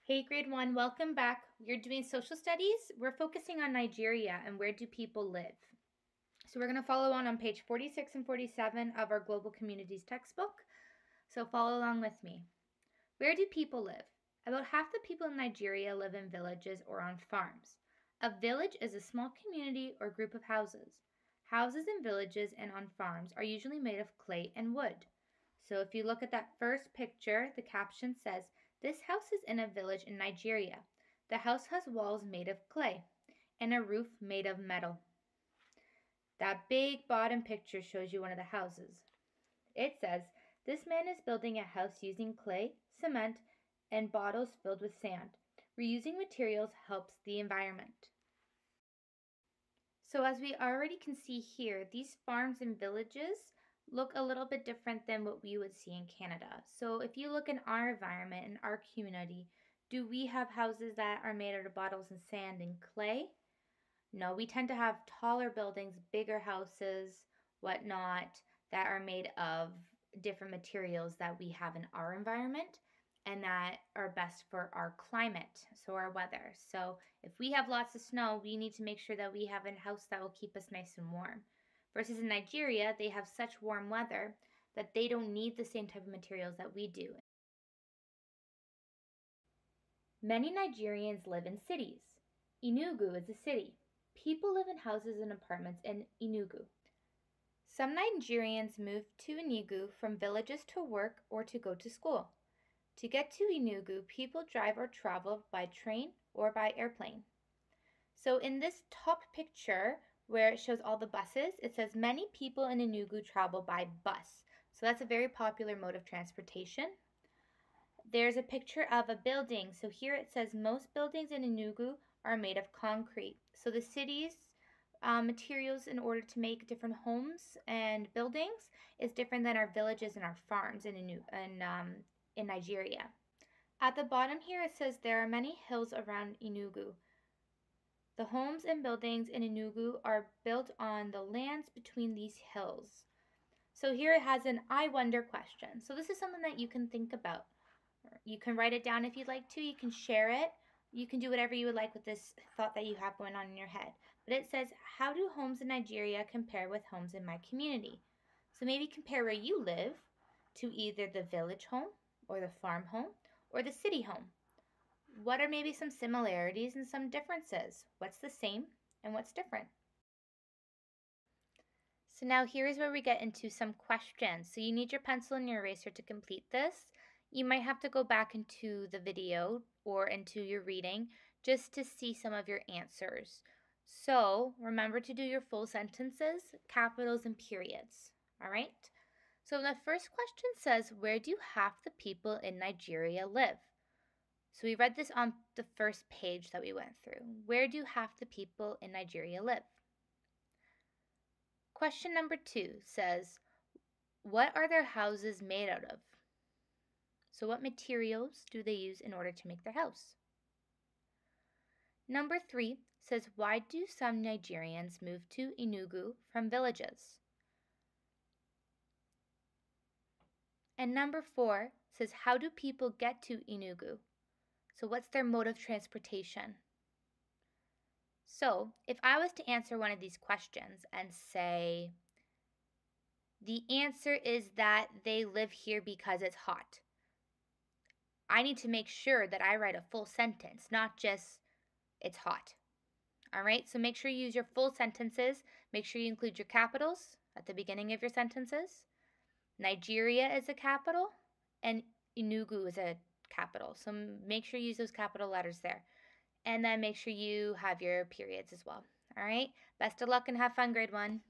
Hey, grade one, welcome back. We're doing social studies. We're focusing on Nigeria and where do people live. So we're going to follow on page 46 and 47 of our Global Communities textbook. So follow along with me. Where do people live? About half the people in Nigeria live in villages or on farms. A village is a small community or group of houses. Houses in villages and on farms are usually made of clay and wood. So if you look at that first picture, the caption says, "This house is in a village in Nigeria. The house has walls made of clay and a roof made of metal." That big bottom picture shows you one of the houses. It says, "This man is building a house using clay, cement, and bottles filled with sand. Reusing materials helps the environment." So as we already can see here, these farms and villages look a little bit different than what we would see in Canada. So if you look in our environment, in our community, do we have houses that are made out of bottles and sand and clay? No, we tend to have taller buildings, bigger houses, whatnot, that are made of different materials that we have in our environment and that are best for our climate, so our weather. So if we have lots of snow, we need to make sure that we have a house that will keep us nice and warm. Versus in Nigeria, they have such warm weather that they don't need the same type of materials that we do. Many Nigerians live in cities. Enugu is a city. People live in houses and apartments in Enugu. Some Nigerians move to Enugu from villages to work or to go to school. To get to Enugu, people drive or travel by train or by airplane. So in this top picture, where it shows all the buses, it says many people in Enugu travel by bus. So that's a very popular mode of transportation. There's a picture of a building. So here it says most buildings in Enugu are made of concrete. So the city's materials in order to make different homes and buildings is different than our villages and our farms in Nigeria. At the bottom here it says there are many hills around Enugu. The homes and buildings in Enugu are built on the lands between these hills. So here it has an I wonder question. So this is something that you can think about. You can write it down if you'd like to. You can share it. You can do whatever you would like with this thought that you have going on in your head. But it says, how do homes in Nigeria compare with homes in my community? So maybe compare where you live to either the village home or the farm home or the city home. What are maybe some similarities and some differences? What's the same and what's different? So now here's where we get into some questions. So you need your pencil and your eraser to complete this. You might have to go back into the video or into your reading just to see some of your answers. So remember to do your full sentences, capitals, and periods. All right? So the first question says, where do half the people in Nigeria live? So we read this on the first page that we went through. Where do half the people in Nigeria live? Question number 2 says, what are their houses made out of? So what materials do they use in order to make their house? Number 3 says, why do some Nigerians move to Enugu from villages? And number 4 says, how do people get to Enugu? So what's their mode of transportation? So if I was to answer one of these questions and say, the answer is that they live here because it's hot, I need to make sure that I write a full sentence, not just it's hot. All right, so make sure you use your full sentences. Make sure you include your capitals at the beginning of your sentences. Nigeria is a capital and Enugu is a capital. So make sure you use those capital letters there. And then make sure you have your periods as well. All right, best of luck and have fun, grade 1.